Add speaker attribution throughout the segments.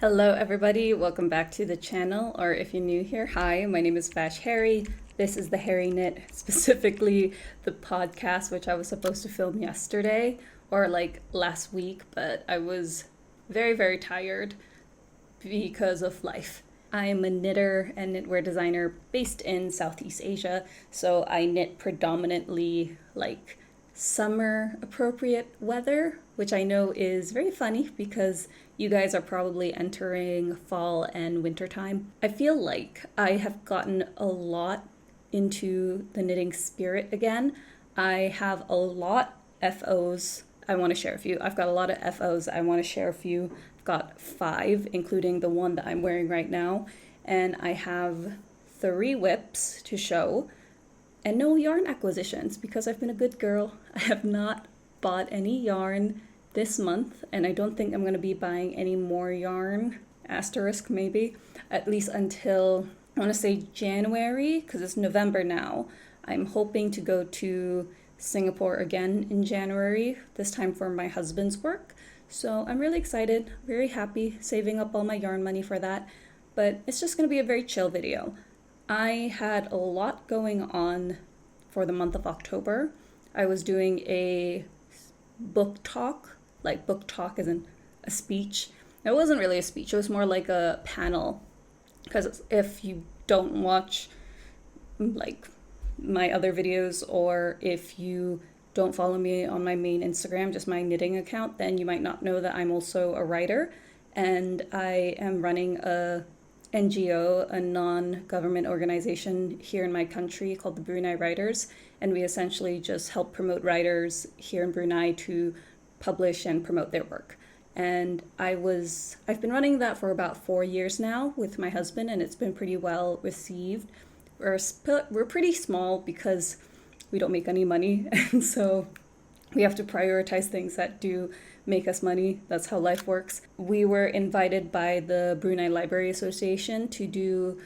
Speaker 1: Hello everybody, welcome back to the channel, or if you're new here, hi, my name is Vash Harry. This is the Harry Knit, specifically the podcast, which I was supposed to film yesterday, or like last week, but I was very tired because of life. I am a knitter and knitwear designer based in Southeast Asia, so I knit predominantly like summer appropriate weather, which I know is very funny because you guys are probably entering fall and winter time. I feel like I have gotten a lot into the knitting spirit again. I have a lot FOs I want to share a few. I've got a lot of FOs I want to share a few. I've got 5, including the one that I'm wearing right now, and I have 3 whips to show and no yarn acquisitions because I've been a good girl. I have not bought any yarn this month, and I don't think I'm going to be buying any more yarn, asterisk maybe, at least until I want to say January, because it's November now. I'm hoping to go to Singapore again in January, this time for my husband's work. So I'm really excited, very happy, saving up all my yarn money for that. But it's just going to be a very chill video. I had a lot going on for the month of October. I was doing a book talk, like book talk as in a speech. It wasn't really a speech, it was more like a panel. Because if you don't watch like my other videos, or if you don't follow me on my main Instagram, just my knitting account, then you might not know that I'm also a writer. And I am running a NGO, a non-government organization here in my country called the Brunei Writers, and we essentially just help promote writers here in Brunei to publish and promote their work. And I've been running that for about 4 years now with my husband, and it's been pretty well received. We're pretty small because we don't make any money, and so we have to prioritize things that do make us money. That's how life works. We were invited by the Brunei Library Association to do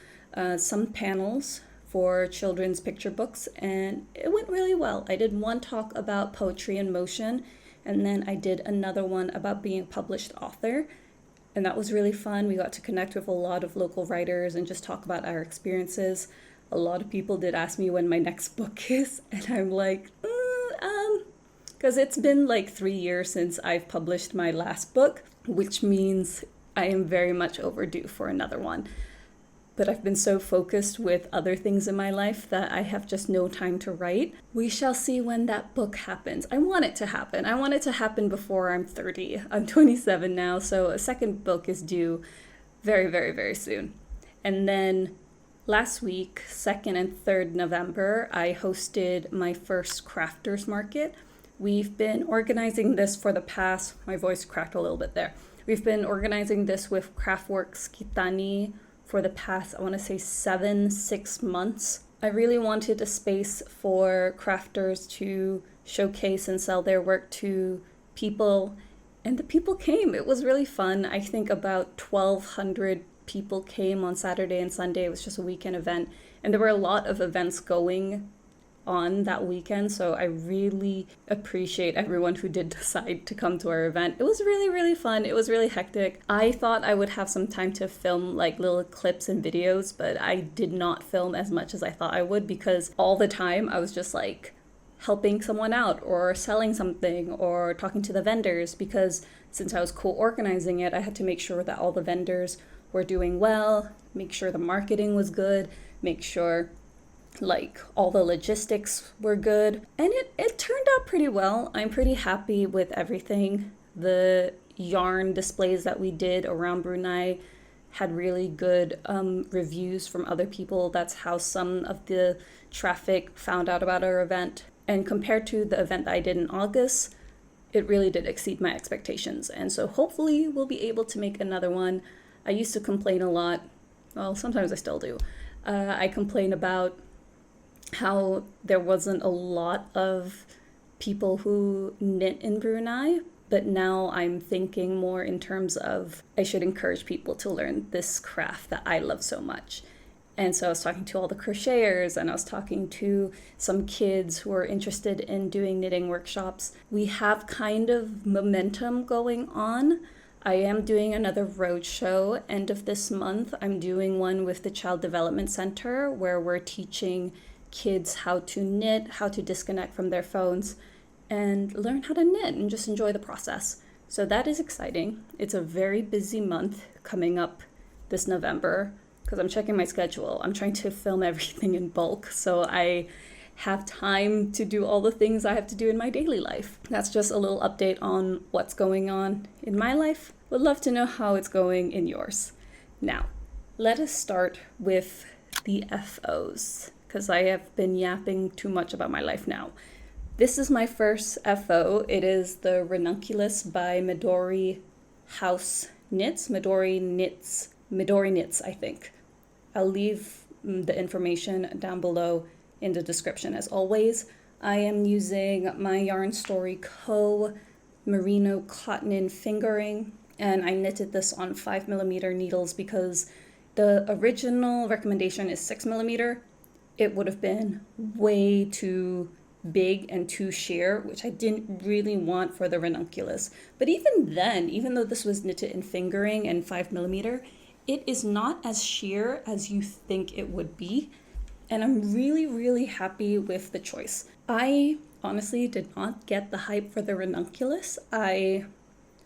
Speaker 1: some panels for children's picture books, and it went really well. I did one talk about poetry in motion, and then I did another one about being a published author, and that was really fun. We got to connect with a lot of local writers and just talk about our experiences. A lot of people did ask me when my next book is, and I'm like, because it's been like 3 years since I've published my last book, which means I am very much overdue for another one. But I've been so focused with other things in my life that I have just no time to write. We shall see when that book happens. I want it to happen. I want it to happen before I'm 30. I'm 27 now, so a second book is due very soon. And then last week, 2nd and 3rd November, I hosted my first crafters market. We've been organizing this for the past, my voice cracked a little bit there. We've been organizing this with Craftworks Kitani for the past, I want to say 6 months. I really wanted a space for crafters to showcase and sell their work to people, and the people came. It was really fun. I think about 1,200 people came on Saturday and Sunday. It was just a weekend event, and there were a lot of events going on that weekend, so I really appreciate everyone who did decide to come to our event. It was really fun. It was really hectic. I thought I would have some time to film like little clips and videos, but I did not film as much as I thought I would because all the time I was just like helping someone out or selling something or talking to the vendors, because since I was co-organizing it, I had to make sure that all the vendors were doing well, make sure the marketing was good, make sure like all the logistics were good, and it turned out pretty well. I'm pretty happy with everything. The yarn displays that we did around Brunei had really good reviews from other people. That's how some of the traffic found out about our event, and compared to the event that I did in August, it really did exceed my expectations, and so hopefully we'll be able to make another one. I used to complain a lot, well, sometimes I still do. I complain about how there wasn't a lot of people who knit in Brunei, but now I'm thinking more in terms of I should encourage people to learn this craft that I love so much. And so I was talking to all the crocheters, and I was talking to some kids who are interested in doing knitting workshops. We have kind of momentum going on. I am doing another road show end of this month. I'm doing one with the Child Development Center where we're teaching kids how to knit, how to disconnect from their phones, and learn how to knit and just enjoy the process. So that is exciting. It's a very busy month coming up this November because I'm checking my schedule. I'm trying to film everything in bulk so I have time to do all the things I have to do in my daily life. That's just a little update on what's going on in my life. Would love to know how it's going in yours. Now, let us start with the FOs because I have been yapping too much about my life now. This is my first FO. It is the Ranunculus by Midori House Knits. Midori Knits, I think. I'll leave the information down below in the description as always. I am using my Yarn Story Co. merino cotton fingering, and I knitted this on 5mm needles because the original recommendation is 6mm. It would have been way too big and too sheer, which I didn't really want for the Ranunculus. But even then, even though this was knitted in fingering and 5mm, it is not as sheer as you think it would be. And I'm really, really happy with the choice. I honestly did not get the hype for the Ranunculus. I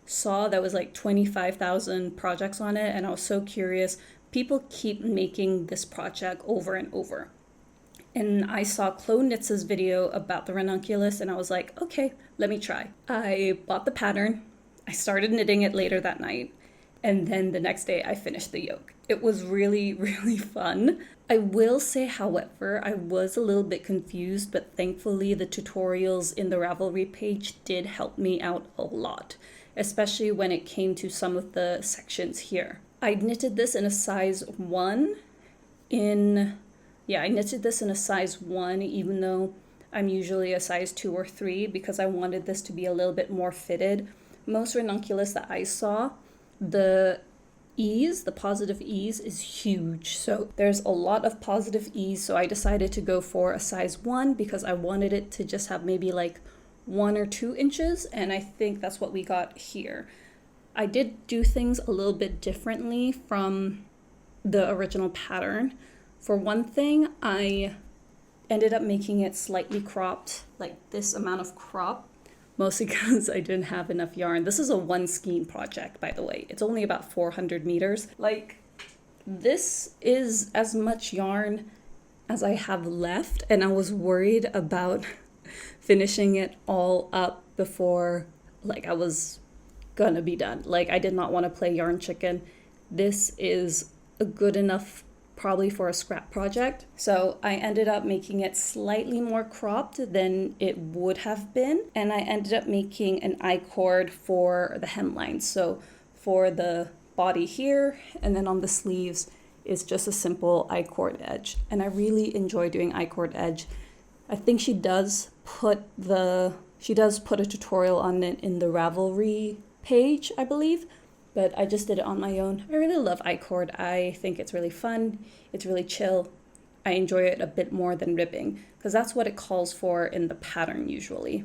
Speaker 1: saw that was like 25,000 projects on it, and I was so curious. People keep making this project over and over. And I saw Chloe Knits' video about the Ranunculus, and I was like, okay, let me try. I bought the pattern. I started knitting it later that night. And then the next day I finished the yoke. It was really, really fun. I will say, however, I was a little bit confused, but thankfully the tutorials in the Ravelry page did help me out a lot, especially when it came to some of the sections here. I knitted this in a size 1 I knitted this in a size 1, even though I'm usually a size 2 or 3, because I wanted this to be a little bit more fitted. Most Ranunculus that I saw, the positive ease is huge. So there's a lot of positive ease. So I decided to go for a size 1 because I wanted it to just have maybe like 1 or 2 inches. And I think that's what we got here. I did do things a little bit differently from the original pattern. For one thing, I ended up making it slightly cropped, like this amount of crop, mostly because I didn't have enough yarn. This is a 1 skein project, by the way. It's only about 400 meters. Like, this is as much yarn as I have left, and I was worried about finishing it all up before, like, I was gonna be done. Like, I did not want to play yarn chicken. This is a good enough probably for a scrap project. So I ended up making it slightly more cropped than it would have been. And I ended up making an I-cord for the hemline. So for the body here, and then on the sleeves is just a simple I-cord edge. And I really enjoy doing I-cord edge. I think she does put a tutorial on it in the Ravelry page, I believe. But I just did it on my own. I really love I-cord. I think it's really fun. It's really chill. I enjoy it a bit more than ribbing because that's what it calls for in the pattern usually.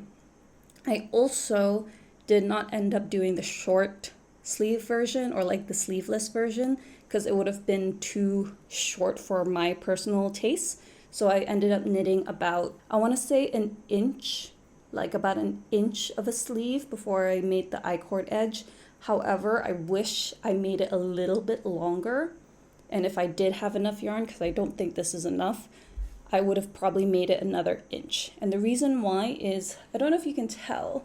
Speaker 1: I also did not end up doing the short sleeve version or like the sleeveless version because it would have been too short for my personal taste. So I ended up knitting about, I want to say an inch, like about an inch of a sleeve before I made the I-cord edge. However, I wish I made it a little bit longer. And if I did have enough yarn, because I don't think this is enough, I would have probably made it another inch. And the reason why is, I don't know if you can tell,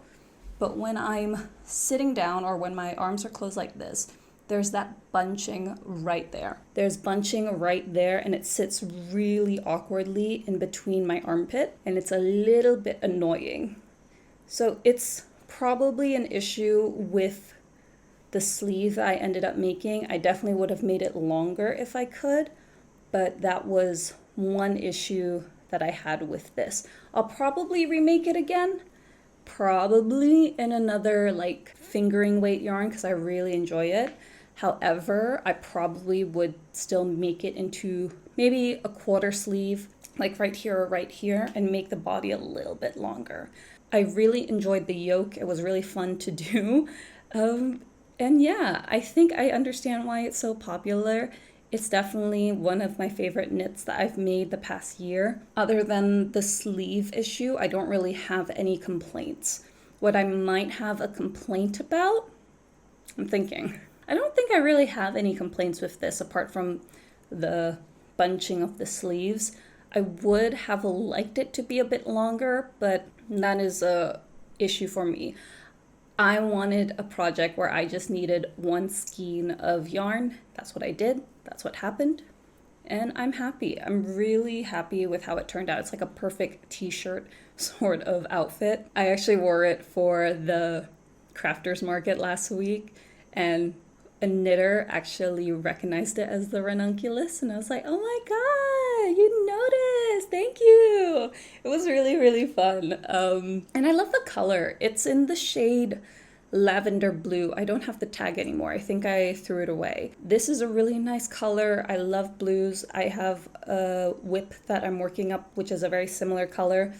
Speaker 1: but when I'm sitting down or when my arms are closed like this, there's that bunching right there. There's bunching right there, and it sits really awkwardly in between my armpit, and it's a little bit annoying. So it's probably an issue with the sleeve I ended up making. I definitely would have made it longer if I could, but that was one issue that I had with this. I'll probably remake it again, probably in another like fingering weight yarn because I really enjoy it. However, I probably would still make it into maybe a quarter sleeve, like right here or right here, and make the body a little bit longer. I really enjoyed the yoke. It was really fun to do. And yeah, I think I understand why it's so popular. It's definitely one of my favorite knits that I've made the past year. Other than the sleeve issue, I don't really have any complaints. What I might have a complaint about, I'm thinking. I don't think I really have any complaints with this apart from the bunching of the sleeves. I would have liked it to be a bit longer, but that is a issue for me. I wanted a project where I just needed one skein of yarn. That's what I did. That's what happened. And I'm happy. I'm really happy with how it turned out. It's like a perfect t-shirt sort of outfit. I actually wore it for the crafters market last week, and a knitter actually recognized it as the Ranunculus, and I was like, oh my god, you noticed, thank you. It was really, really fun. And I love the color. It's in the shade lavender blue. I don't have the tag anymore. I think I threw it away. This is a really nice color. I love blues. I have a whip that I'm working up, which is a very similar color.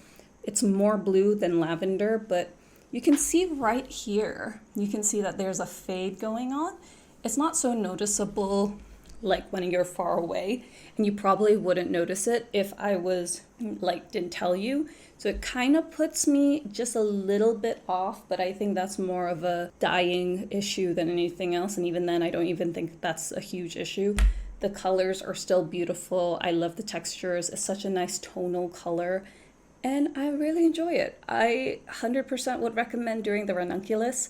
Speaker 1: It's more blue than lavender, but you can see right here, you can see that there's a fade going on. It's not so noticeable like when you're far away, and you probably wouldn't notice it if I was like didn't tell you. So it kind of puts me just a little bit off, but I think that's more of a dyeing issue than anything else, and even then I don't even think that's a huge issue. The colors are still beautiful. I love the textures. It's such a nice tonal color, and I really enjoy it. I 100% would recommend doing the Ranunculus.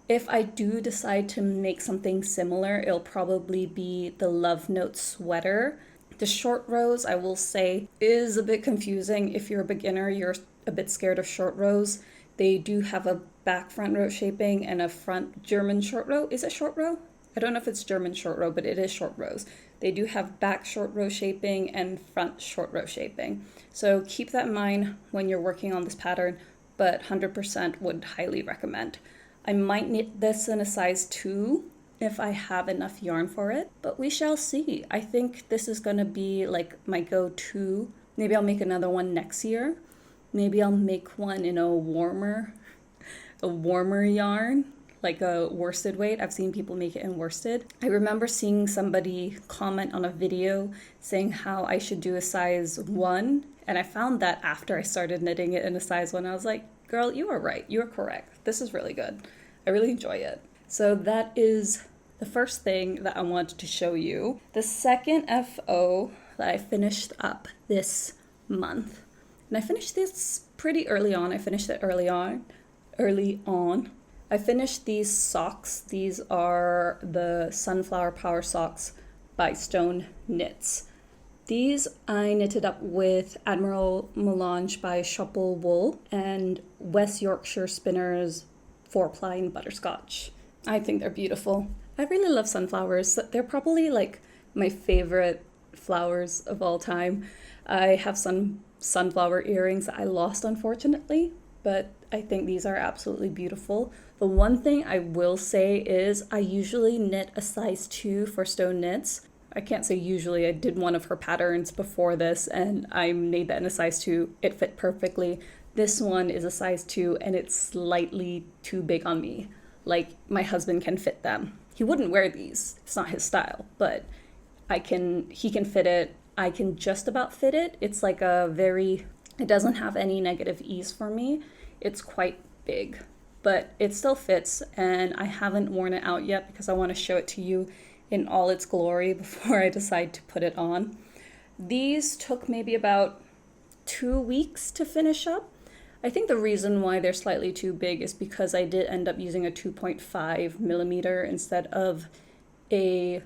Speaker 1: If I do decide to make something similar, it'll probably be the Love Note sweater. The short rows, I will say, is a bit confusing. If you're a beginner, you're a bit scared of short rows. They do have a back front row shaping and a front German short row. Is it short row? I don't know if it's German short row, but it is short rows. They do have back short row shaping and front short row shaping. So keep that in mind when you're working on this pattern, but 100% would highly recommend. I might knit this in a size 2 if I have enough yarn for it, but we shall see. I think this is gonna be like my go-to. Maybe I'll make another one next year. Maybe I'll make one in a warmer yarn, like a worsted weight. I've seen people make it in worsted. I remember seeing somebody comment on a video saying how I should do a size 1, and I found that after I started knitting it in a size 1, I was like, girl, you are right. You are correct. This is really good. I really enjoy it. So that is the first thing that I wanted to show you. The second FO that I finished up this month, and I finished this pretty early on. I finished it early on. I finished these socks. These are the Sunflower Power Socks by Stone Knits. These I knitted up with Admiral Melange by Shuple Wool and West Yorkshire Spinners 4-ply and Butterscotch. I think they're beautiful. I really love sunflowers. They're probably like my favorite flowers of all time. I have some sunflower earrings that I lost, unfortunately, but I think these are absolutely beautiful. The one thing I will say is I usually knit a size 2 for Stone Knits. I can't say usually. I did one of her patterns before this and I made that in a size 2. It fit perfectly. This one is a size 2 and it's slightly too big on me. Like, my husband can fit them. He wouldn't wear these. It's not his style, but he can fit it. I can just about fit it. It's like it doesn't have any negative ease for me. It's quite big, but it still fits, and I haven't worn it out yet because I want to show it to you in all its glory before I decide to put it on. These took maybe about 2 weeks to finish up. I think the reason why they're slightly too big is because I did end up using a 2.5 millimeter instead of a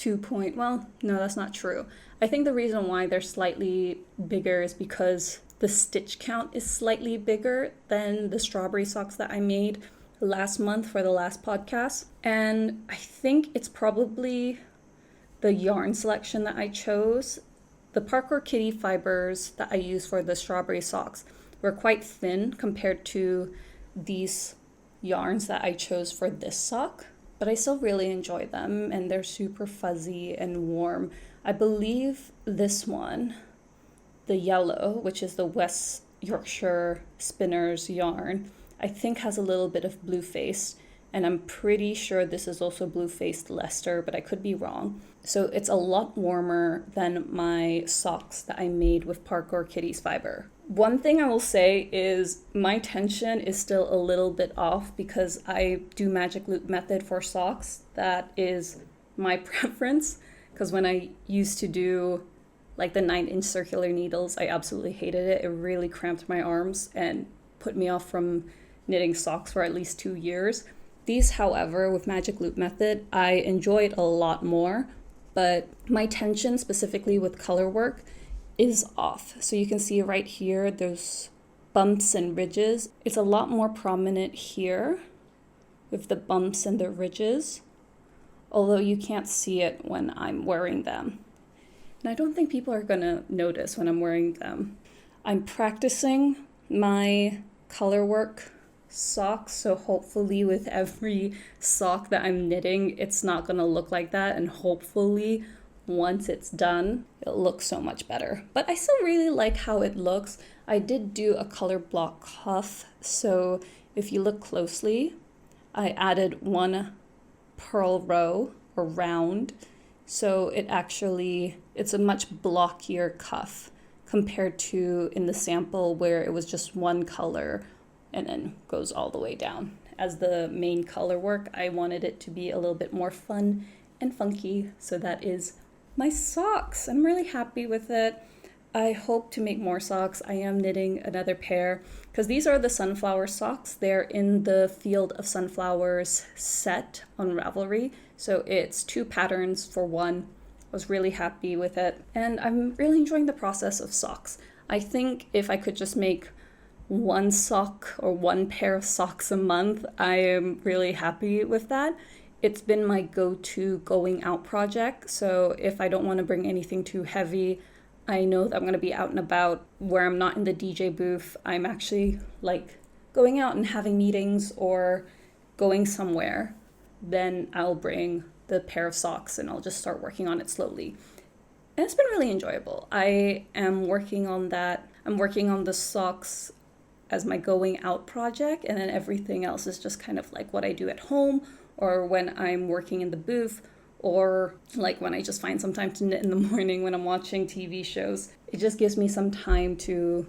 Speaker 1: well, no, that's not true. I think the reason why they're slightly bigger is because the stitch count is slightly bigger than the strawberry socks that I made last month for the last podcast. And I think it's probably the yarn selection that I chose. The Parkour Kitty fibers that I use for the strawberry socks were quite thin compared to these yarns that I chose for this sock, but I still really enjoy them and they're super fuzzy and warm. I believe this one, the yellow, which is the West Yorkshire Spinners yarn, I think has a little bit of blue face, And I'm pretty sure this is also blue-faced Leicester, but I could be wrong. So it's a lot warmer than my socks that I made with Parkour Kitties fiber. One thing I will say is my tension is still a little bit off because I do magic loop method for socks. That is my preference, because when I used to do like the 9-inch circular needles, I absolutely hated it. It really cramped my arms and put me off from knitting socks for at least 2 years. These, however, with magic loop method, I enjoyed a lot more, but my tension specifically with color work is off. So you can see right here, there's bumps and ridges. It's a lot more prominent here with the bumps and the ridges, although you can't see it when I'm wearing them. And I don't think people are gonna notice when I'm wearing them. I'm practicing my color work socks, so hopefully with every sock that I'm knitting, it's not gonna look like that, and hopefully once it's done, it'll look so much better. But I still really like how it looks. I did do a color block cuff, so if you look closely, I added one purl row or round, so it's a much blockier cuff compared to in the sample where it was just one color and then goes all the way down. As the main color work, I wanted it to be a little bit more fun and funky, so that is my socks. I'm really happy with it. I hope to make more socks. I am knitting another pair because these are the sunflower socks. They're in the Field of Sunflowers set on Ravelry. So it's 2 patterns for one. I was really happy with it. And I'm really enjoying the process of socks. I think if I could just make one sock or one pair of socks a month, I am really happy with that. It's been my go-to going out project. So if I don't want to bring anything too heavy, I know that I'm going to be out and about where I'm not in the DJ booth. I'm actually like going out and having meetings or going somewhere. Then I'll bring the pair of socks and I'll just start working on it slowly. And it's been really enjoyable. I am working on that. I'm working on the socks as my going out project, and then everything else is just kind of like what I do at home or when I'm working in the booth, or like when I just find some time to knit in the morning when I'm watching TV shows. It just gives me some time to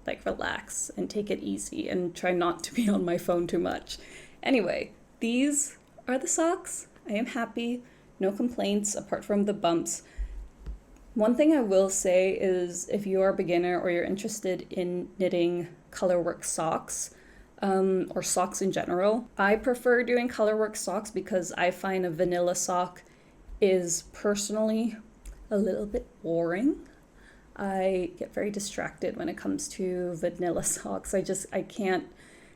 Speaker 1: like relax and take it easy and try not to be on my phone too much. Anyway, these are the socks. I am happy, no complaints apart from the bumps. One thing I will say is if you're a beginner or you're interested in knitting colorwork socks, or socks in general, I prefer doing colorwork socks because I find a vanilla sock is personally a little bit boring. I get very distracted when it comes to vanilla socks. I can't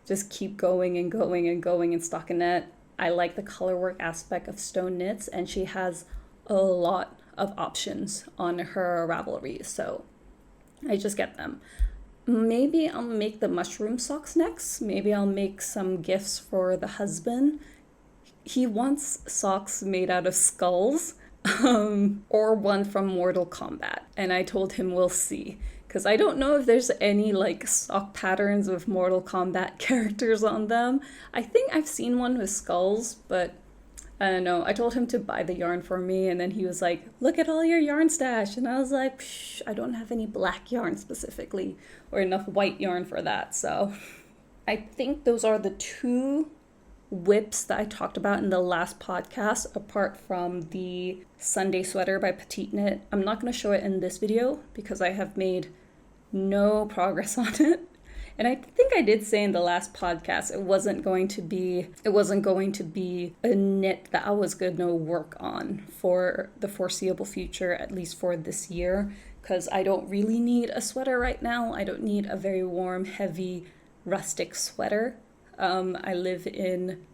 Speaker 1: just keep going and going and going in stockinette. I like the colorwork aspect of Stone Knits, and she has a lot of options on her Ravelry, so I just get them. Maybe I'll make the mushroom socks next. Maybe I'll make some gifts for the husband. He wants socks made out of skulls, or one from Mortal Kombat. And I told him we'll see. Because I don't know if there's any like sock patterns with Mortal Kombat characters on them. I think I've seen one with skulls, but I don't know. I told him to buy the yarn for me, and then he was like, look at all your yarn stash. And I was like, I don't have any black yarn specifically, or enough white yarn for that. So I think those are the 2 whips that I talked about in the last podcast, apart from the Sunday sweater by Petite Knit. I'm not going to show it in this video because I have made no progress on it. And I think I did say in the last podcast, it wasn't going to be a knit that I was going to work on for the foreseeable future, at least for this year, because I don't really need a sweater right now. I don't need a very warm, heavy, rustic sweater. I live in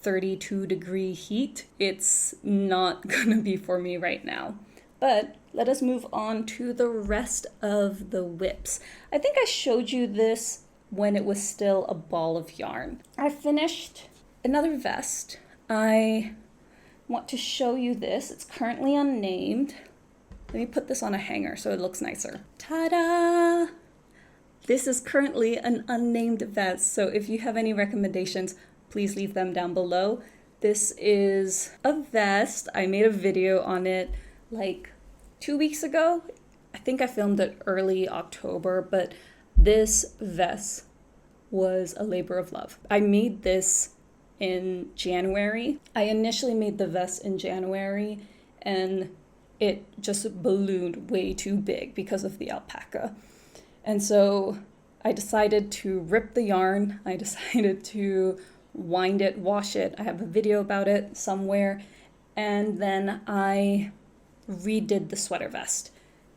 Speaker 1: 32-degree heat. It's not going to be for me right now. But let us move on to the rest of the whips. I think I showed you this when it was still a ball of yarn. I finished another vest. I want to show you this. It's currently unnamed. Let me put this on a hanger so it looks nicer. Ta-da! This is currently an unnamed vest, so if you have any recommendations, please leave them down below. This is a vest. I made a video on it like 2 weeks ago. I think I filmed it early October, but this vest was a labor of love. I made this in January. I initially made the vest in January and it just ballooned way too big because of the alpaca. And so I decided to rip the yarn. I decided to wind it, wash it. I have a video about it somewhere. And then I redid the sweater vest.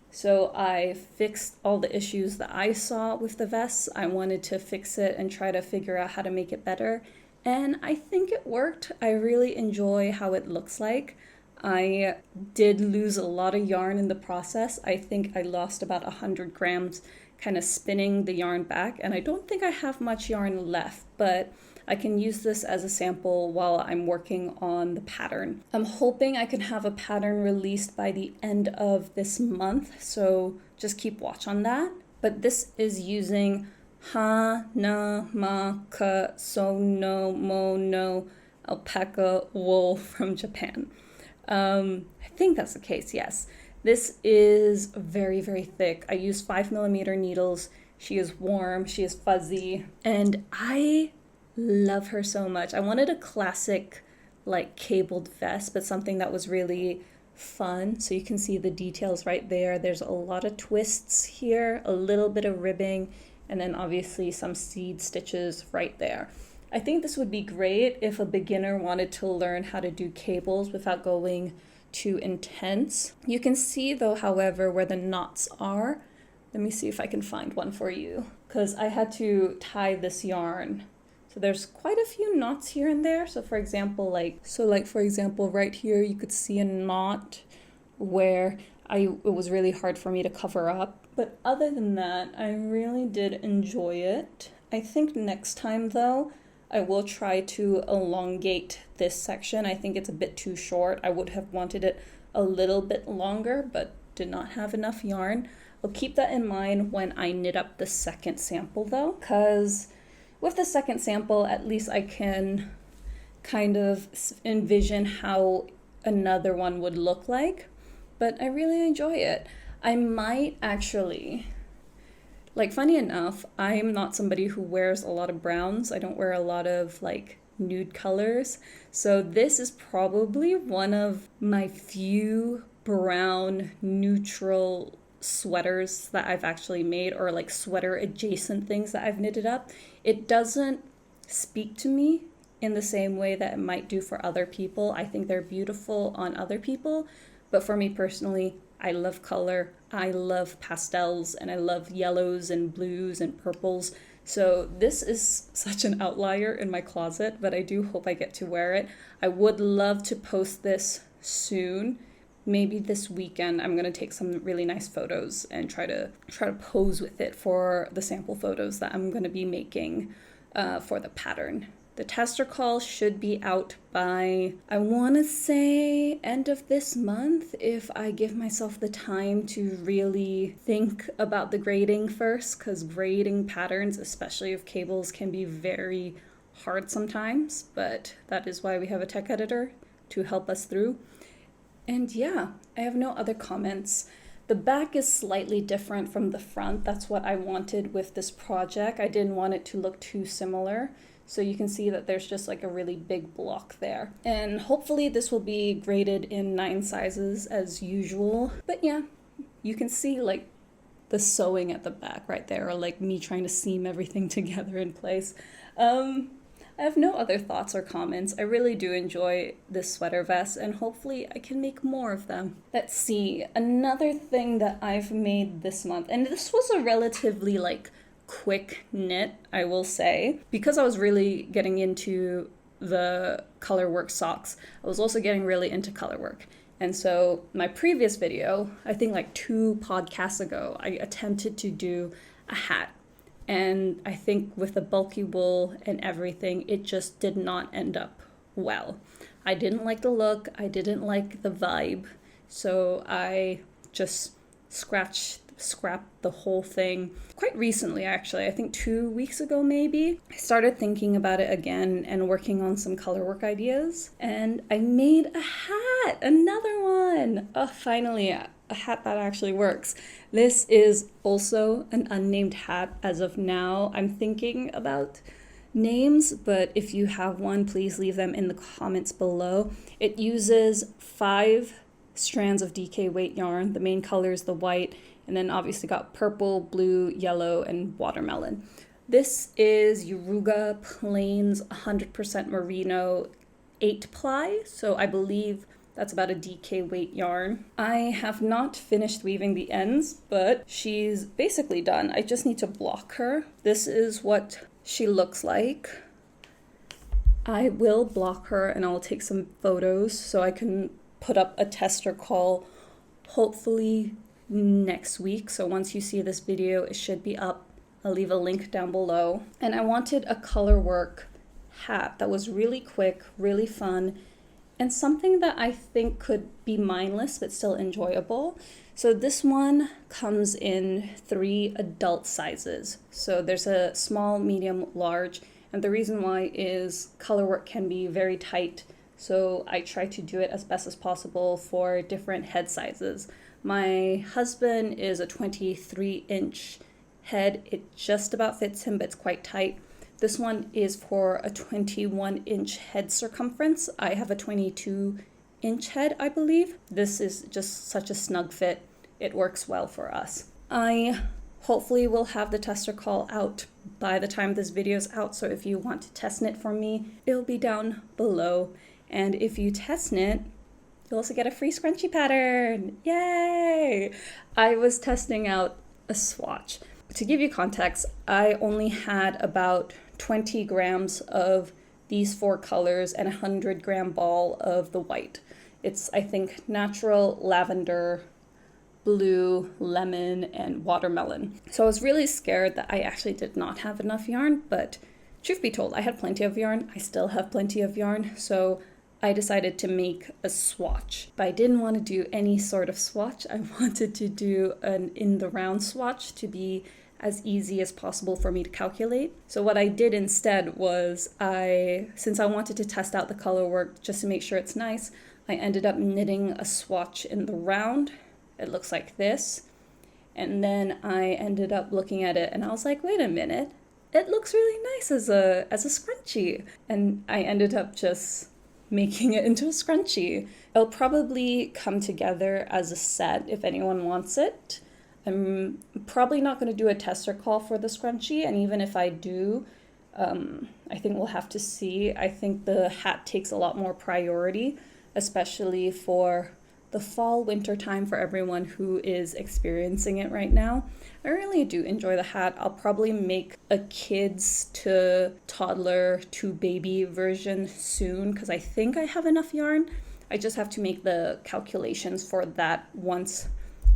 Speaker 1: So I fixed all the issues that I saw with the vest. I wanted to fix it and try to figure out how to make it better. And I think it worked. I really enjoy how it looks like. I did lose a lot of yarn in the process. I think I lost about 100 grams kind of spinning the yarn back. And I don't think I have much yarn left, but I can use this as a sample while I'm working on the pattern. I'm hoping I can have a pattern released by the end of this month, so just keep watch on that. But this is using Hanamaka Sono Mono alpaca wool from Japan. I think that's the case, yes. This is very, very thick. I use 5mm needles. She is warm, she is fuzzy, and I love her so much. I wanted a classic like cabled vest, but something that was really fun. So you can see the details right there. There's a lot of twists here, a little bit of ribbing, and then obviously some seed stitches right there. I think this would be great if a beginner wanted to learn how to do cables without going too intense. You can see though, however, where the knots are. Let me see if I can find one for you, because I had to tie this yarn. So there's quite a few knots here and there. So for example, right here, you could see a knot where it was really hard for me to cover up. But other than that, I really did enjoy it. I think next time though, I will try to elongate this section. I think it's a bit too short. I would have wanted it a little bit longer, but did not have enough yarn. I'll keep that in mind when I knit up the second sample though, because with the second sample, at least I can kind of envision how another one would look like, but I really enjoy it. I might actually, funny enough, I'm not somebody who wears a lot of browns. I don't wear a lot of nude colors. So this is probably one of my few brown neutral sweaters that I've actually made, or sweater adjacent things that I've knitted up. It doesn't speak to me in the same way that it might do for other people. I think they're beautiful on other people, but for me personally, I love color, I love pastels, and I love yellows and blues and purples. So this is such an outlier in my closet, but I do hope I get to wear it. I would love to post this soon. Maybe this weekend I'm going to take some really nice photos and try to pose with it for the sample photos that I'm going to be making for the pattern. The tester call should be out by, I want to say, end of this month, if I give myself the time to really think about the grading first, because grading patterns, especially of cables, can be very hard sometimes, but that is why we have a tech editor to help us through. And yeah, I have no other comments. The back is slightly different from the front. That's what I wanted with this project. I didn't want it to look too similar. So you can see that there's just a really big block there. And hopefully this will be graded in 9 sizes as usual. But yeah, you can see the sewing at the back right there, or me trying to seam everything together in place. I have no other thoughts or comments. I really do enjoy this sweater vest, and hopefully I can make more of them. Let's see, another thing that I've made this month, and this was a relatively quick knit, I will say, because I was really getting into the colorwork socks. I was also getting really into colorwork. And so my previous video, I think 2 podcasts ago, I attempted to do a hat. And I think with the bulky wool and everything, it just did not end up well. I didn't like the look. I didn't like the vibe. So I just scratched scrapped the whole thing quite recently, actually. I think 2 weeks ago, maybe. I started thinking about it again and working on some color work ideas. And I made a hat, another one. Oh, finally, a hat that actually works. This is also an unnamed hat as of now. I'm thinking about names, but if you have one, please leave them in the comments below. It uses 5 strands of DK weight yarn. The main color is the white, and then obviously got purple, blue, yellow, and watermelon. This is Yoruga Plains 100% Merino 8-ply, so I believe that's about a DK weight yarn. I have not finished weaving the ends, but she's basically done. I just need to block her. This is what she looks like. I will block her and I'll take some photos so I can put up a tester call hopefully next week. So once you see this video, it should be up. I'll leave a link down below. And I wanted a color work hat that was really quick, really fun, and something that I think could be mindless but still enjoyable. So this one comes in 3 adult sizes. So there's a small, medium, large, and the reason why is color work can be very tight. So I try to do it as best as possible for different head sizes. My husband is a 23-inch head. It just about fits him, but it's quite tight. This one is for a 21-inch head circumference. I have a 22-inch head, I believe. This is just such a snug fit. It works well for us. I hopefully will have the tester call out by the time this video is out. So if you want to test knit for me, it'll be down below. And if you test knit, you'll also get a free scrunchie pattern. Yay! I was testing out a swatch. To give you context, I only had about 20 grams of these 4 colors and a 100-gram ball of the white. It's, I think, natural, lavender, blue, lemon, and watermelon. So I was really scared that I actually did not have enough yarn, but truth be told, I had plenty of yarn. I still have plenty of yarn, so I decided to make a swatch. But I didn't want to do any sort of swatch. I wanted to do an in-the-round swatch to be as easy as possible for me to calculate. So what I did instead was since I wanted to test out the color work just to make sure it's nice, I ended up knitting a swatch in the round. It looks like this. And then I ended up looking at it and I was like, wait a minute, it looks really nice as a scrunchie. And I ended up just making it into a scrunchie. It'll probably come together as a set if anyone wants it. I'm probably not going to do a tester call for the scrunchie, and even if I do, I think we'll have to see. I think the hat takes a lot more priority, especially for the fall winter time for everyone who is experiencing it right now. I really do enjoy the hat. I'll probably make a kids to toddler to baby version soon because I think I have enough yarn. I just have to make the calculations for that once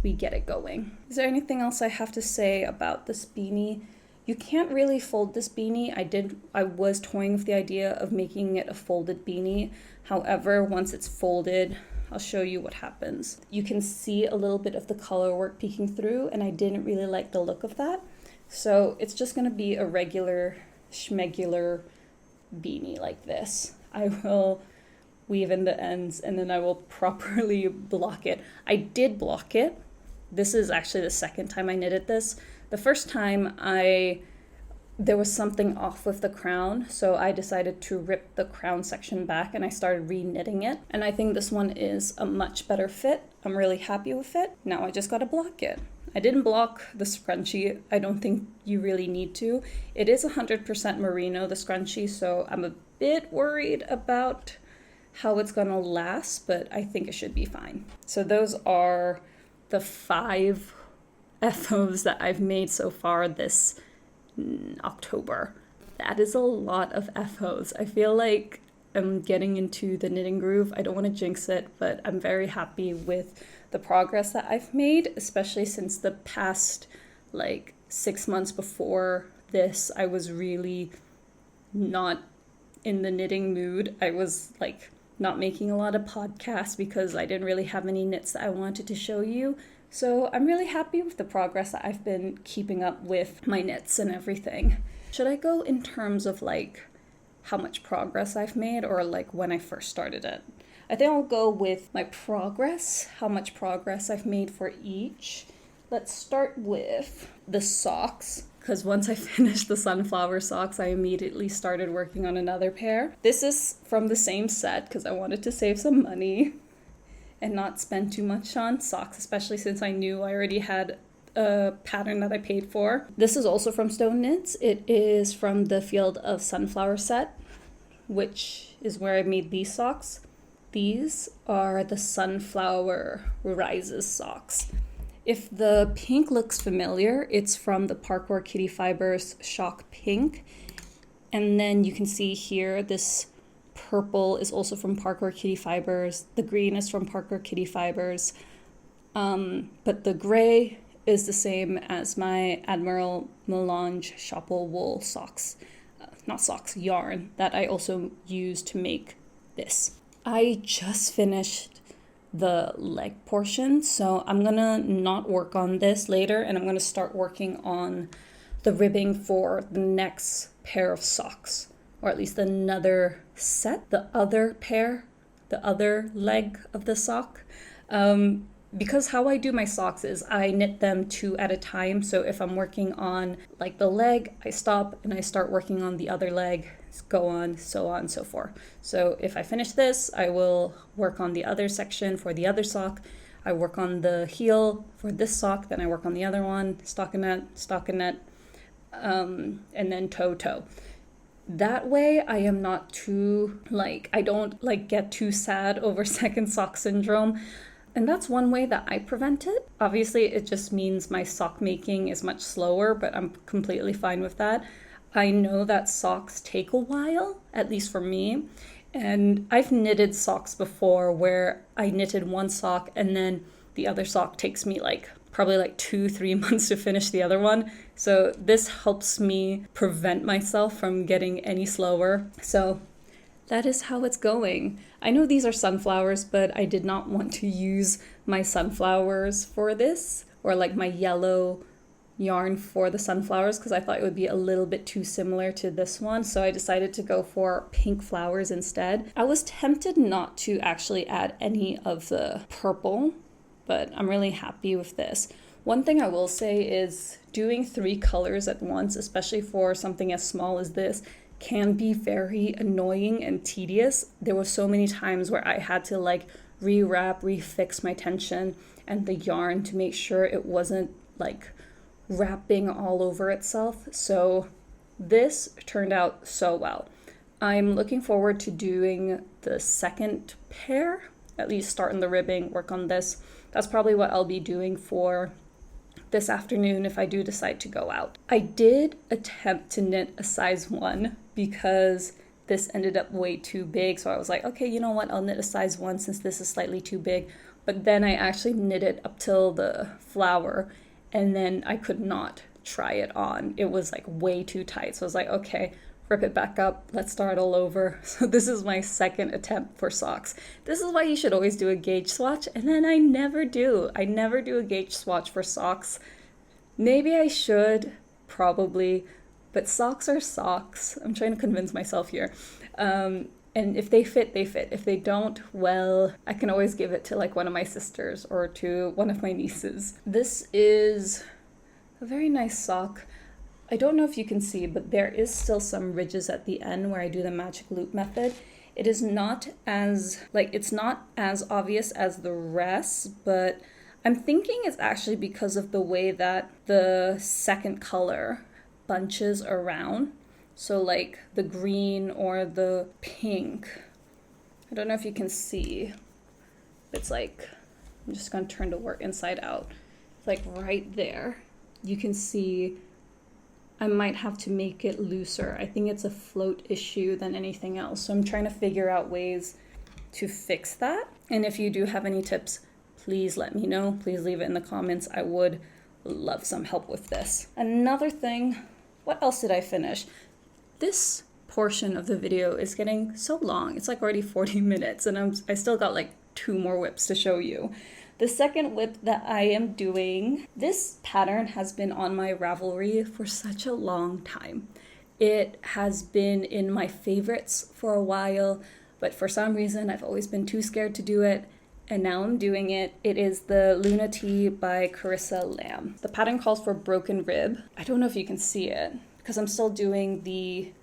Speaker 1: we get it going. Is there anything else I have to say about this beanie? You can't really fold this beanie. I was toying with the idea of making it a folded beanie. However, once it's folded, I'll show you what happens. You can see a little bit of the color work peeking through, and I didn't really like the look of that. So it's just gonna be a regular schmegular beanie like this. I will weave in the ends and then I will properly block it. I did block it. This is actually the second time I knitted this. The first time there was something off with the crown, so I decided to rip the crown section back and I started re-knitting it. And I think this one is a much better fit. I'm really happy with it. Now I just gotta block it. I didn't block the scrunchie. I don't think you really need to. It is 100% merino, the scrunchie, so I'm a bit worried about how it's gonna last, but I think it should be fine. So those are the 5 FOs that I've made so far this October. That is a lot of FOs. I feel like I'm getting into the knitting groove. I don't want to jinx it, but I'm very happy with the progress that I've made, especially since the past 6 months before this, I was really not in the knitting mood. I was not making a lot of podcasts because I didn't really have any knits that I wanted to show you. So I'm really happy with the progress that I've been keeping up with my knits and everything. Should I go in terms of like how much progress I've made or like when I first started it? I think I'll go with my progress, how much progress I've made for each. Let's start with the socks, because once I finished the sunflower socks, I immediately started working on another pair. This is from the same set because I wanted to save some money and not spend too much on socks, especially since I knew I already had a pattern that I paid for. This is also from Stone Knits. It is from the Field of Sunflower set, which is where I made these socks. These are the Sunflower Rises socks. If the pink looks familiar, it's from the Parkour Kitty Fibers Shock Pink. And then you can see here, this purple is also from Parkour Kitty Fibers. The green is from Parkour Kitty Fibers. But the gray is the same as my Admiral Melange Shopple Wool socks. Not socks, yarn that I also used to make this. I just finished the leg portion, so I'm gonna not work on this later, and I'm gonna start working on the ribbing for the next pair of socks, or at least another set, the other pair, the other leg of the sock. Because how I do my socks is I knit them 2 at a time. So if I'm working on like the leg, I stop and I start working on the other leg, go on, so on, so forth. So if I finish this, I will work on the other section for the other sock. I work on the heel for this sock, then I work on the other one, stockinette, and then toe. That way I am not too, I don't get too sad over second sock syndrome. And that's one way that I prevent it. Obviously, it just means my sock making is much slower, but I'm completely fine with that. I know that socks take a while, at least for me. And I've knitted socks before where I knitted one sock and then the other sock takes me probably 2-3 months to finish the other one. So this helps me prevent myself from getting any slower. So that is how it's going. I know these are sunflowers, but I did not want to use my sunflowers for this, or my yellow yarn for the sunflowers, because I thought it would be a little bit too similar to this one. So I decided to go for pink flowers instead. I was tempted not to actually add any of the purple, but I'm really happy with this. One thing I will say is doing 3 colors at once, especially for something as small as this, can be very annoying and tedious. There were so many times where I had to rewrap, refix my tension and the yarn to make sure it wasn't wrapping all over itself. So this turned out so well. I'm looking forward to doing the second pair, at least starting the ribbing, work on this. That's probably what I'll be doing for this afternoon if I do decide to go out. I did attempt to knit a size 1 because this ended up way too big. So I was like, okay, you know what? I'll knit a size 1 since this is slightly too big. But then I actually knitted up till the flower and then I could not try it on. It was way too tight. So I was like, okay, rip it back up. Let's start all over. So this is my second attempt for socks. This is why you should always do a gauge swatch. And then I never do. I never do a gauge swatch for socks. Maybe I should, probably, but socks are socks. I'm trying to convince myself here. And if they fit, they fit. If they don't, well, I can always give it to one of my sisters or to one of my nieces. This is a very nice sock. I don't know if you can see, but there is still some ridges at the end where I do the magic loop method. It is not as, it's not as obvious as the rest, but I'm thinking it's actually because of the way that the second color bunches around. So the green or the pink. I don't know if you can see. It's I'm just going to turn the work inside out. It's right there. You can see I might have to make it looser. I think it's a float issue than anything else. So I'm trying to figure out ways to fix that. And if you do have any tips, please let me know. Please leave it in the comments. I would love some help with this. Another thing, what else did I finish? This portion of the video is getting so long. It's like already 40 minutes and I still got like 2 more whips to show you. The second whip that I am doing, this pattern has been on my Ravelry for such a long time. It has been in my favorites for a while, but for some reason I've always been too scared to do it, and now I'm doing it. It is the Luna Tee by Carissa Lamb. The pattern calls for broken rib. I don't know if you can see it because I'm still doing the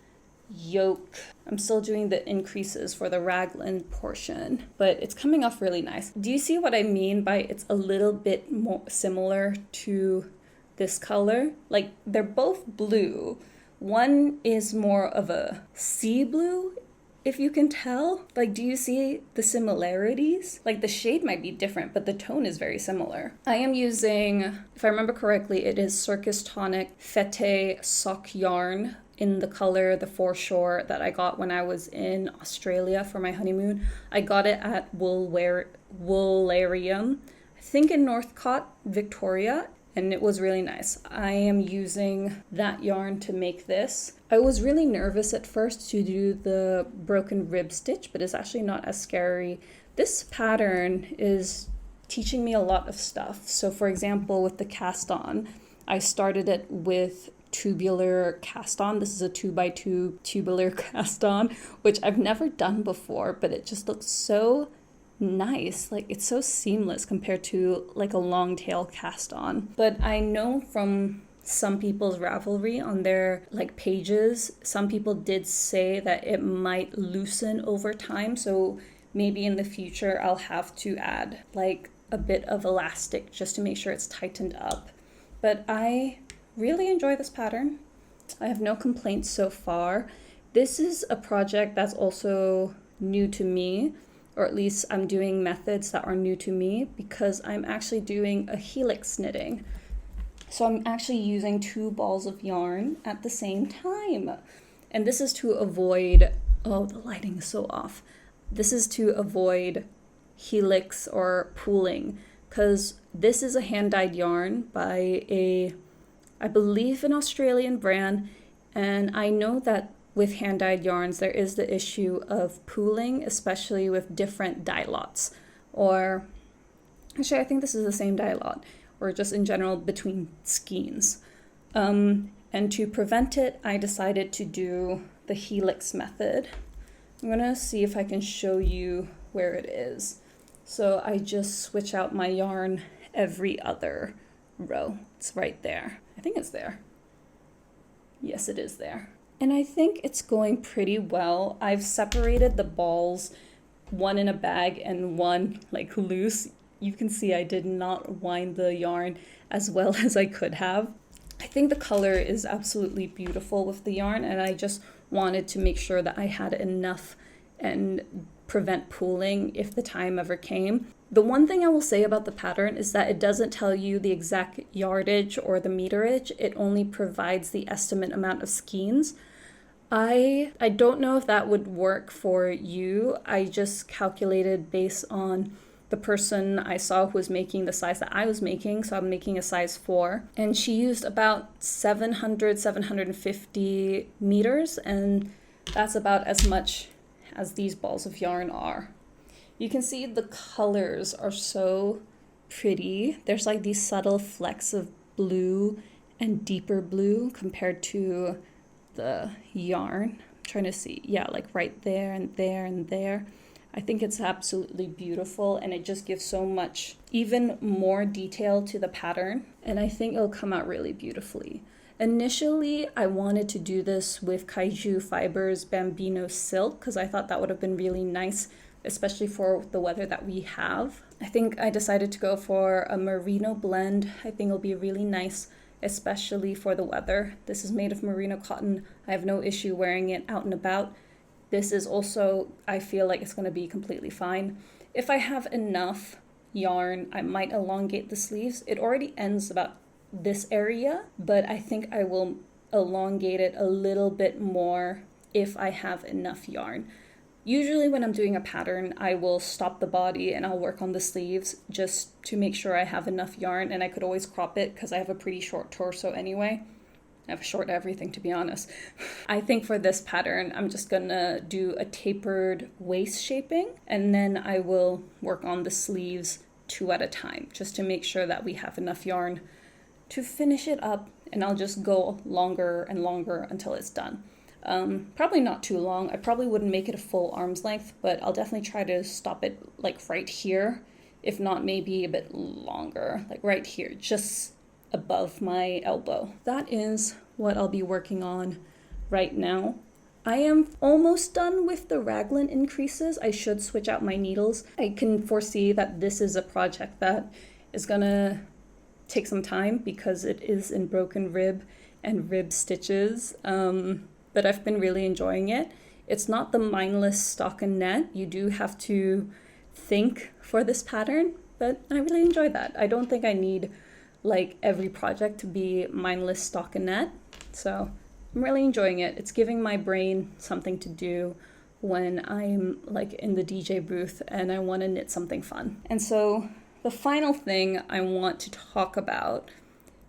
Speaker 1: yoke. I'm still doing the increases for the raglan portion, but it's coming off really nice. Do you see what I mean by it's a little bit more similar to this color? Like they're both blue. One is more of a sea blue, if you can tell. Like, do you see the similarities? Like the shade might be different, but the tone is very similar. I am using, if I remember correctly, it is Circus Tonic Fete sock yarn in the color, the foreshore that I got when I was in Australia for my honeymoon. I got it at Woolarium, I think in Northcote, Victoria, and it was really nice. I am using that yarn to make this. I was really nervous at first to do the broken rib stitch, but it's actually not as scary. This pattern is teaching me a lot of stuff. So for example, with the cast on, I started it with tubular cast on. This is a 2x2 tubular cast on, which I've never done before, but it just looks so nice. Like it's so seamless compared to like a long tail cast on. But I know from some people's Ravelry on their like pages, some people did say that it might loosen over time. So maybe in the future I'll have to add like a bit of elastic just to make sure it's tightened up. But I really enjoy this pattern. I have no complaints so far. This is a project that's also new to me, or at least I'm doing methods that are new to me because I'm actually doing a helix knitting. So I'm actually using 2 balls of yarn at the same time. And this is to avoid, oh, the lighting is so off. This is to avoid helix or pooling because this is a hand-dyed yarn by I believe an Australian brand. And I know that with hand-dyed yarns, there is the issue of pooling, especially with different dye lots. Or actually, I think this is the same dye lot, or just in general between skeins. And to prevent it, I decided to do the helix method. I'm gonna see if I can show you where it is. So I just switch out my yarn every other row. It's right there. I think it's there. Yes, it is there. And I think it's going pretty well. I've separated the balls, one in a bag and one like loose. You can see I did not wind the yarn as well as I could have. I think the color is absolutely beautiful with the yarn, and I just wanted to make sure that I had enough and prevent pooling if the time ever came. The one thing I will say about the pattern is that it doesn't tell you the exact yardage or the meterage. It only provides the estimate amount of skeins. I don't know if that would work for you. I just calculated based on the person I saw who was making the size that I was making. So I'm making a size 4. And she used about 750 meters. And that's about as much as these balls of yarn are. You can see the colors are so pretty. There's like these subtle flecks of blue and deeper blue compared to the yarn. I'm trying to see. Yeah, like right there and there and there. I think it's absolutely beautiful, and it just gives so much, even more detail to the pattern. And I think it'll come out really beautifully. Initially, I wanted to do this with Kaiju Fibers Bambino Silk because I thought that would have been really nice, especially for the weather that we have. I think I decided to go for a merino blend. I think it'll be really nice, especially for the weather. This is made of merino cotton. I have no issue wearing it out and about. This is also, I feel like it's going to be completely fine. If I have enough yarn, I might elongate the sleeves. It already ends about this area, but I think I will elongate it a little bit more if I have enough yarn. Usually when I'm doing a pattern, I will stop the body and I'll work on the sleeves just to make sure I have enough yarn, and I could always crop it because I have a pretty short torso anyway. I have a short everything, to be honest. I think for this pattern, I'm just gonna do a tapered waist shaping, and then I will work on the sleeves 2 at a time, just to make sure that we have enough yarn to finish it up, and I'll just go longer and longer until it's done. Probably not too long. I probably wouldn't make it a full arm's length, but I'll definitely try to stop it like right here, if not maybe a bit longer, like right here, just above my elbow. That is what I'll be working on right now. I am almost done with the raglan increases. I should switch out my needles. I can foresee that this is a project that is gonna take some time because it is in broken rib and rib stitches, but I've been really enjoying it. It's not the mindless stockinette. You do have to think for this pattern, but I really enjoy that. I don't think I need like every project to be mindless stockinette, so I'm really enjoying it. It's giving my brain something to do when I'm like in the DJ booth and I want to knit something fun. And so the final thing I want to talk about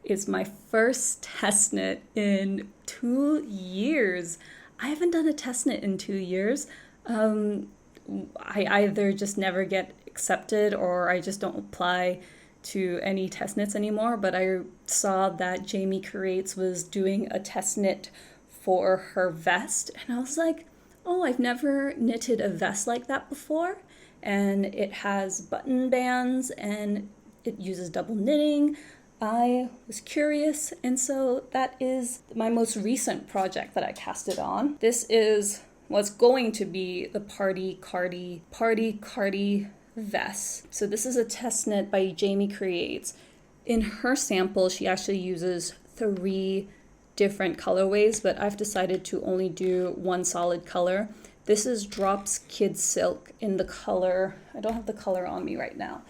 Speaker 1: is my first test knit in 2 years. I haven't done a test knit in 2 years. I either just never get accepted or I just don't apply to any test knits anymore, but I saw that Jamie Creates was doing a test knit for her vest, and I was like, oh, I've never knitted a vest like that before, and it has button bands and it uses double knitting. I was curious, and so that is my most recent project that I casted on. This is what's going to be the Cardi vest. So this is a test knit by Jamie Creates. In her sample, she actually uses 3 different colorways, but I've decided to only do one solid color. This is Drops Kid Silk in the color, I don't have the color on me right now.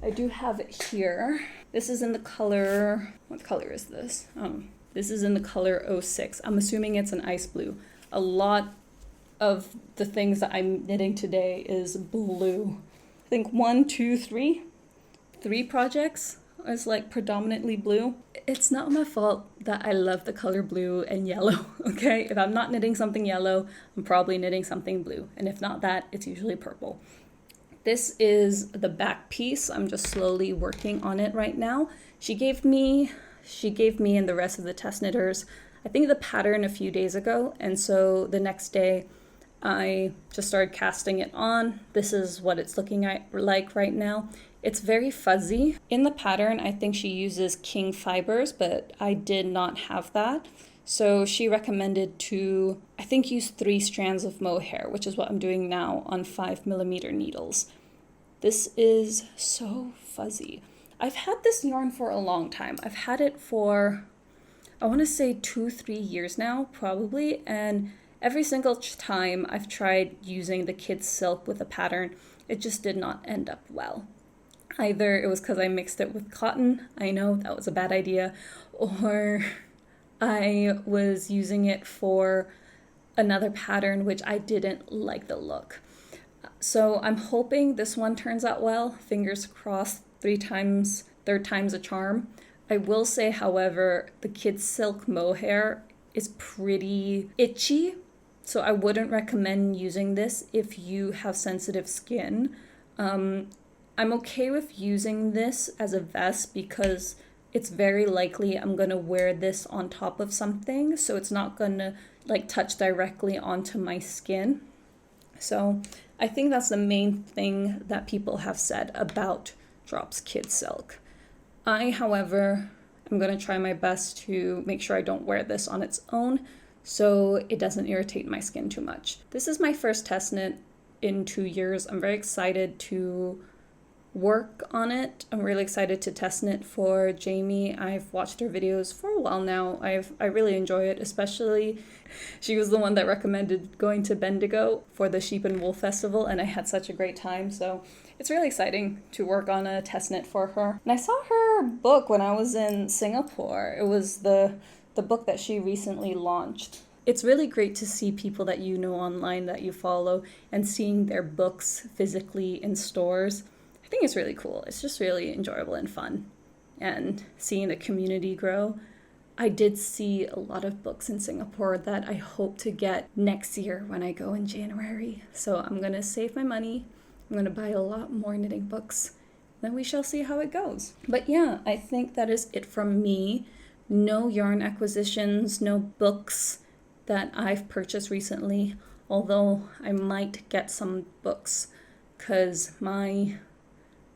Speaker 1: I do have it here. This is in the color, what color is this? This is in the color 06. I'm assuming it's an ice blue. A lot of the things that I'm knitting today is blue. I think 3 projects is like predominantly blue. It's not my fault that I love the color blue and yellow, okay? If I'm not knitting something yellow, I'm probably knitting something blue. And if not that, it's usually purple. This is the back piece. I'm just slowly working on it right now. She gave me and the rest of the test knitters, I think the pattern a few days ago. And so the next day, I just started casting it on. This is what it's looking like right now. It's very fuzzy. In the pattern, I think she uses king fibers, but I did not have that. So she recommended to, I think, use 3 strands of mohair, which is what I'm doing now on 5mm needles. This is so fuzzy. I've had this yarn for a long time. I've had it for, I want to say 2-3 years now, probably, and every single time I've tried using the kid silk with a pattern, it just did not end up well. Either it was because I mixed it with cotton, I know that was a bad idea, or I was using it for another pattern which I didn't like the look. So I'm hoping this one turns out well. Fingers crossed, 3 times, third time's a charm. I will say, however, the kid silk mohair is pretty itchy. So I wouldn't recommend using this if you have sensitive skin. I'm okay with using this as a vest because it's very likely I'm going to wear this on top of something. So it's not going to like touch directly onto my skin. So I think that's the main thing that people have said about Drops Kid Silk. I, however, am going to try my best to make sure I don't wear this on its own, so it doesn't irritate my skin too much. This is my first test knit in 2 years. I'm very excited to work on it. I'm really excited to test knit for Jamie. I've watched her videos for a while now. I really enjoy it, especially she was the one that recommended going to Bendigo for the Sheep and Wool Festival, and I had such a great time. So it's really exciting to work on a test knit for her. And I saw her book when I was in Singapore. It was the book that she recently launched. It's really great to see people that you know online that you follow and seeing their books physically in stores. I think it's really cool. It's just really enjoyable and fun. And seeing the community grow, I did see a lot of books in Singapore that I hope to get next year when I go in January. So I'm gonna save my money. I'm gonna buy a lot more knitting books. Then we shall see how it goes. But yeah, I think that is it from me. No yarn acquisitions, no books that I've purchased recently, although I might get some books because my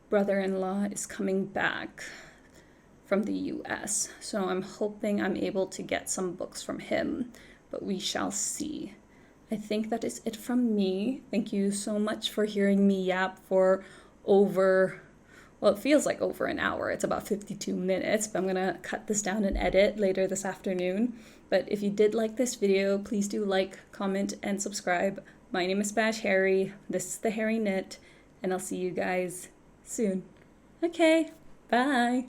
Speaker 1: brother-in-law is coming back from the US. So I'm hoping I'm able to get some books from him, but we shall see. I think that is it from me. Thank you so much for hearing me yap for it feels like over an hour. It's about 52 minutes, but I'm gonna cut this down and edit later this afternoon. But if you did like this video, please do like, comment, and subscribe. My name is Bash Harry. This is the Hairy Knit, and I'll see you guys soon. Okay, bye.